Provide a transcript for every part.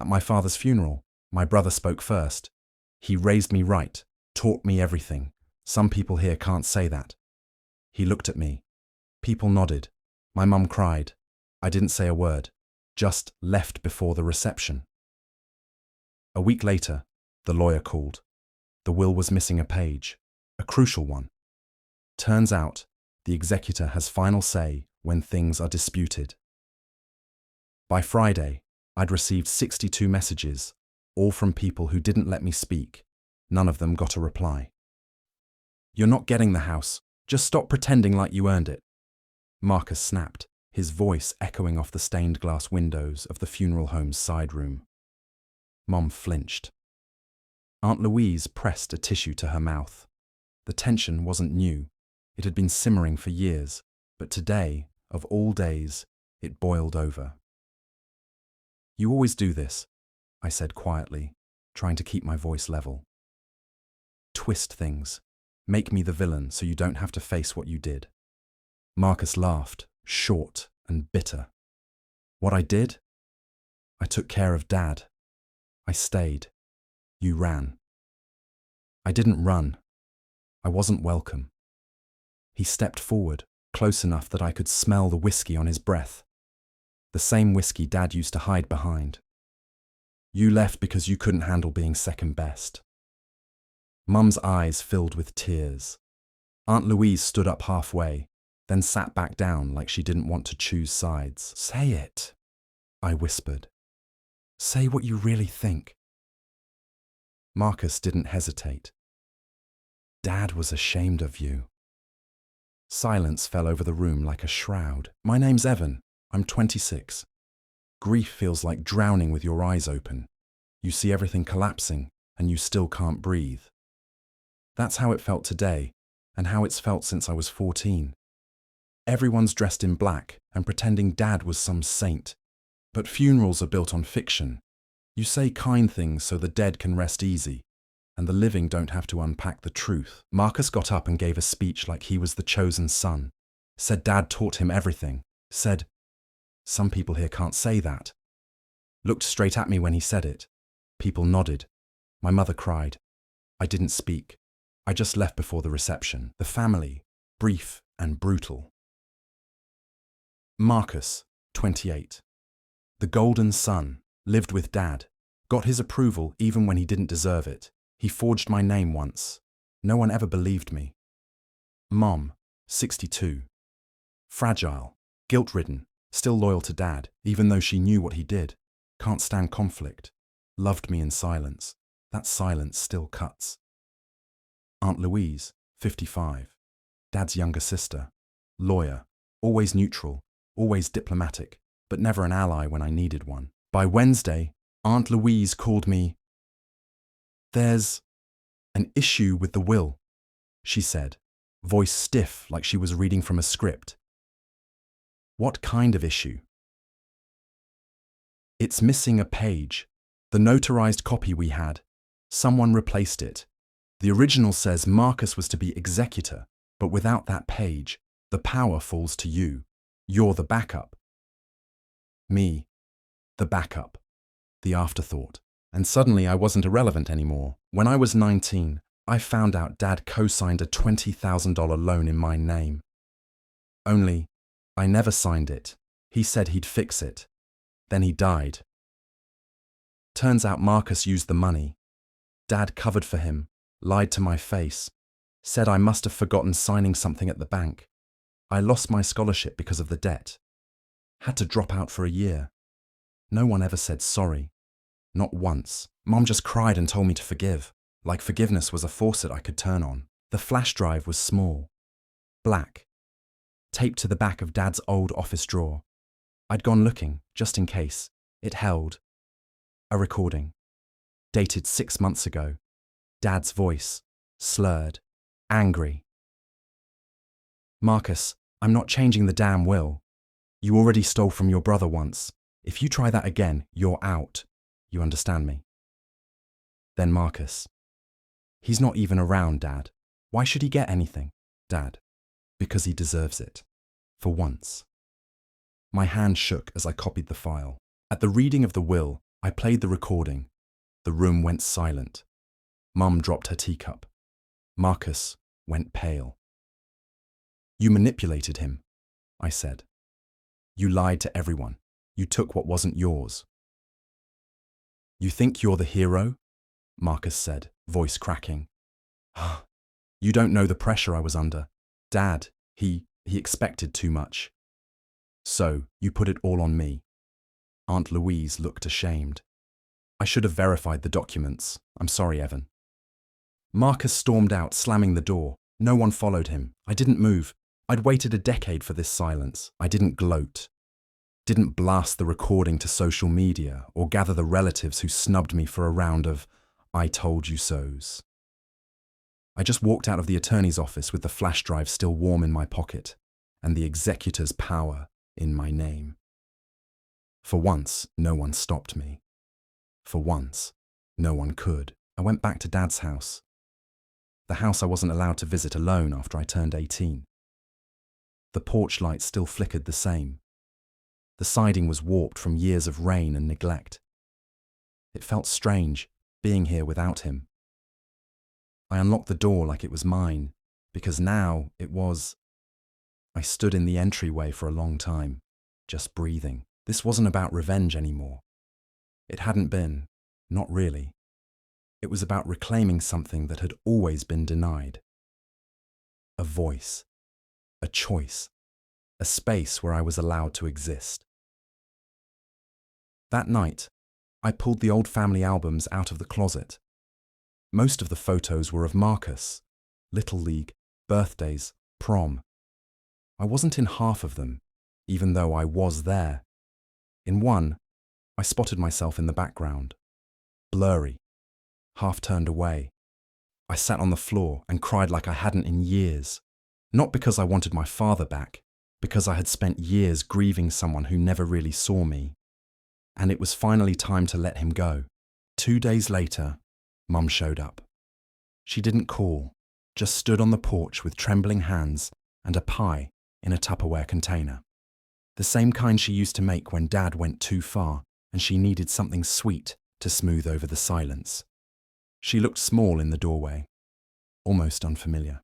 At my father's funeral, my brother spoke first. He raised me right, taught me everything. Some people here can't say that. He looked at me. People nodded. My mum cried. I didn't say a word, just left before the reception. A week later, the lawyer called. The will was missing a page, a crucial one. Turns out, the executor has final say when things are disputed. By Friday, I'd received 62 messages, all from people who didn't let me speak. None of them got a reply. "You're not getting the house. Just stop pretending like you earned it." Marcus snapped, his voice echoing off the stained glass windows of the funeral home's side room. Mom flinched. Aunt Louise pressed a tissue to her mouth. The tension wasn't new. It had been simmering for years, but today, of all days, it boiled over. "You always do this," I said quietly, trying to keep my voice level. "Twist things. Make me the villain so you don't have to face what you did." Marcus laughed, short and bitter. "What I did? I took care of Dad. I stayed. You ran." "I didn't run. I wasn't welcome." He stepped forward, close enough that I could smell the whiskey on his breath. The same whiskey Dad used to hide behind. "You left because you couldn't handle being second best." Mum's eyes filled with tears. Aunt Louise stood up halfway, then sat back down like she didn't want to choose sides. "Say it," I whispered. "Say what you really think." Marcus didn't hesitate. "Dad was ashamed of you." Silence fell over the room like a shroud. "My name's Evan. I'm 26. Grief feels like drowning with your eyes open. You see everything collapsing, and you still can't breathe. That's how it felt today, and how it's felt since I was 14. Everyone's dressed in black and pretending Dad was some saint. But funerals are built on fiction. You say kind things so the dead can rest easy, and the living don't have to unpack the truth." Marcus got up and gave a speech like he was the chosen son. Said Dad taught him everything. Said, "Some people here can't say that." Looked straight at me when he said it. People nodded. My mother cried. I didn't speak. I just left before the reception. The family, brief and brutal. Marcus, 28. The golden son, lived with Dad, got his approval even when he didn't deserve it. He forged my name once. No one ever believed me. Mom, 62. Fragile, guilt-ridden, still loyal to Dad, even though she knew what he did. Can't stand conflict. Loved me in silence. That silence still cuts. Aunt Louise, 55. Dad's younger sister. Lawyer, always neutral, always diplomatic, but never an ally when I needed one. By Wednesday, Aunt Louise called me. "There's an issue with the will," she said, voice stiff like she was reading from a script. "What kind of issue?" "It's missing a page. The notarized copy we had. Someone replaced it. The original says Marcus was to be executor, but without that page, the power falls to you. You're the backup." Me, the backup, the afterthought. And suddenly I wasn't irrelevant anymore. When I was 19, I found out Dad co-signed a $20,000 loan in my name. Only, I never signed it. He said he'd fix it. Then he died. Turns out Marcus used the money. Dad covered for him, lied to my face, said I must have forgotten signing something at the bank. I lost my scholarship because of the debt. Had to drop out for a year. No one ever said sorry. Not once. Mom just cried and told me to forgive, like forgiveness was a faucet I could turn on. The flash drive was small, black, taped to the back of Dad's old office drawer. I'd gone looking, just in case. It held a recording, dated 6 months ago. Dad's voice, slurred, angry. "Marcus, I'm not changing the damn will. You already stole from your brother once. If you try that again, you're out. You understand me?" Then Marcus. "He's not even around, Dad. Why should he get anything?" "Dad, because he deserves it. For once." My hand shook as I copied the file. At the reading of the will, I played the recording. The room went silent. Mum dropped her teacup. Marcus went pale. "You manipulated him," I said. "You lied to everyone. You took what wasn't yours." "You think you're the hero?" Marcus said, voice cracking. "You don't know the pressure I was under. Dad, he expected too much. So, you put it all on me." Aunt Louise looked ashamed. "I should have verified the documents. I'm sorry, Evan." Marcus stormed out, slamming the door. No one followed him. I didn't move. I'd waited a decade for this silence. I didn't gloat. Didn't blast the recording to social media or gather the relatives who snubbed me for a round of "I told you so's." I just walked out of the attorney's office with the flash drive still warm in my pocket and the executor's power in my name. For once, no one stopped me. For once, no one could. I went back to Dad's house. The house I wasn't allowed to visit alone after I turned 18. The porch light still flickered the same. The siding was warped from years of rain and neglect. It felt strange, being here without him. I unlocked the door like it was mine, because now it was. I stood in the entryway for a long time, just breathing. This wasn't about revenge anymore. It hadn't been, not really. It was about reclaiming something that had always been denied. A voice, a choice, a space where I was allowed to exist. That night, I pulled the old family albums out of the closet. Most of the photos were of Marcus, Little League, birthdays, prom. I wasn't in half of them, even though I was there. In one, I spotted myself in the background, blurry, half turned away. I sat on the floor and cried like I hadn't in years, not because I wanted my father back, because I had spent years grieving someone who never really saw me. And it was finally time to let him go. 2 days later, Mum showed up. She didn't call, just stood on the porch with trembling hands and a pie in a Tupperware container. The same kind she used to make when Dad went too far and she needed something sweet to smooth over the silence. She looked small in the doorway, almost unfamiliar.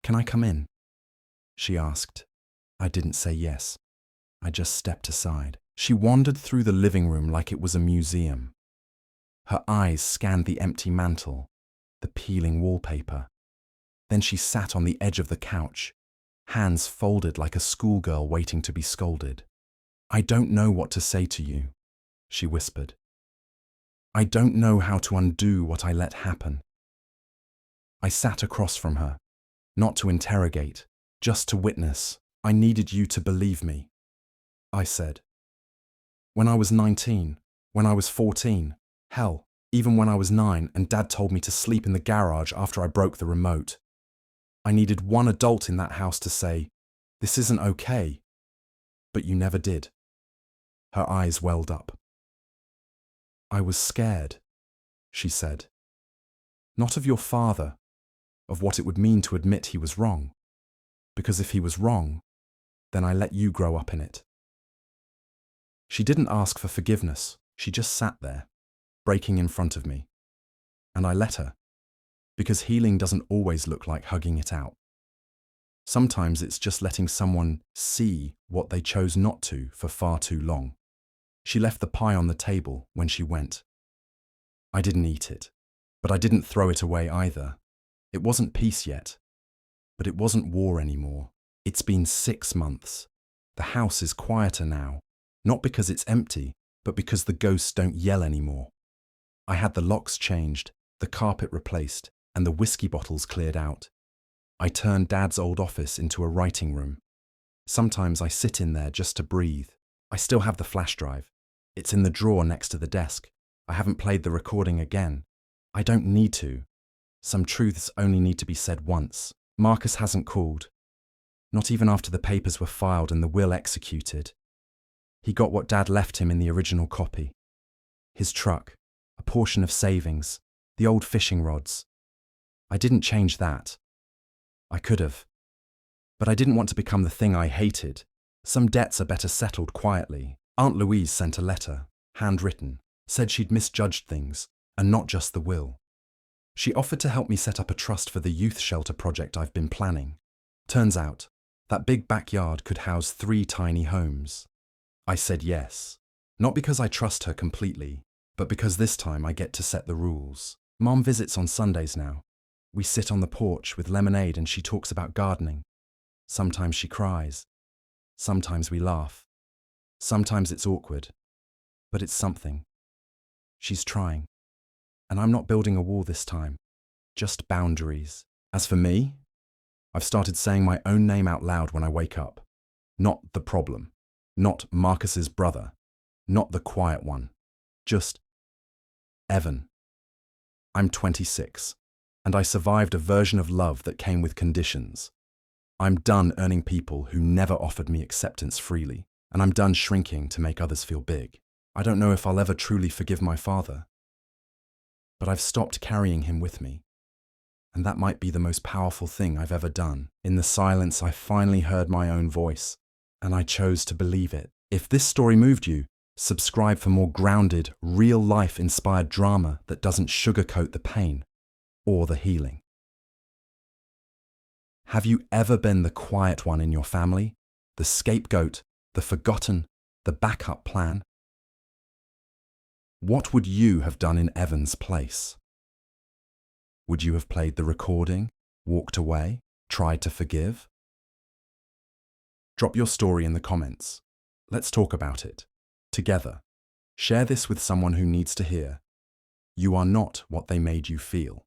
"Can I come in?" she asked. I didn't say yes. I just stepped aside. She wandered through the living room like it was a museum. Her eyes scanned the empty mantel, the peeling wallpaper. Then she sat on the edge of the couch, hands folded like a schoolgirl waiting to be scolded. "I don't know what to say to you," she whispered. "I don't know how to undo what I let happen." I sat across from her, not to interrogate, just to witness. "I needed you to believe me," I said. "When I was 19, when I was 14, hell, even when I was 9 and Dad told me to sleep in the garage after I broke the remote. I needed one adult in that house to say, 'This isn't okay.' But you never did." Her eyes welled up. "I was scared," she said. "Not of your father, of what it would mean to admit he was wrong. Because if he was wrong, then I let you grow up in it." She didn't ask for forgiveness. She just sat there, breaking in front of me. And I let her, because healing doesn't always look like hugging it out. Sometimes it's just letting someone see what they chose not to for far too long. She left the pie on the table when she went. I didn't eat it, but I didn't throw it away either. It wasn't peace yet, but it wasn't war anymore. It's been 6 months. The house is quieter now, not because it's empty, but because the ghosts don't yell anymore. I had the locks changed, the carpet replaced, and the whiskey bottles cleared out. I turned Dad's old office into a writing room. Sometimes I sit in there just to breathe. I still have the flash drive. It's in the drawer next to the desk. I haven't played the recording again. I don't need to. Some truths only need to be said once. Marcus hasn't called. Not even after the papers were filed and the will executed. He got what Dad left him in the original copy. His truck, a portion of savings, the old fishing rods. I didn't change that. I could have. But I didn't want to become the thing I hated. Some debts are better settled quietly. Aunt Louise sent a letter. handwritten, said she'd misjudged things, and not just the will. She offered to help me set up a trust for the youth shelter project I've been planning. Turns out, that big backyard could house 3 tiny homes. I said yes. Not because I trust her completely, but because this time I get to set the rules. Mom visits on Sundays now. We sit on the porch with lemonade and she talks about gardening. Sometimes she cries. Sometimes we laugh. Sometimes it's awkward. But it's something. She's trying. And I'm not building a wall this time. Just boundaries. As for me, I've started saying my own name out loud when I wake up. Not the problem. Not Marcus's brother. Not the quiet one. Just Evan. I'm 26, and I survived a version of love that came with conditions. I'm done earning people who never offered me acceptance freely, and I'm done shrinking to make others feel big. I don't know if I'll ever truly forgive my father, but I've stopped carrying him with me. And that might be the most powerful thing I've ever done. In the silence, I finally heard my own voice, and I chose to believe it. If this story moved you, subscribe for more grounded, real-life inspired drama that doesn't sugarcoat the pain or the healing. Have you ever been the quiet one in your family? The scapegoat, the forgotten, the backup plan? What would you have done in Evan's place? Would you have played the recording, walked away, tried to forgive? Drop your story in the comments. Let's talk about it. Together. Share this with someone who needs to hear. You are not what they made you feel.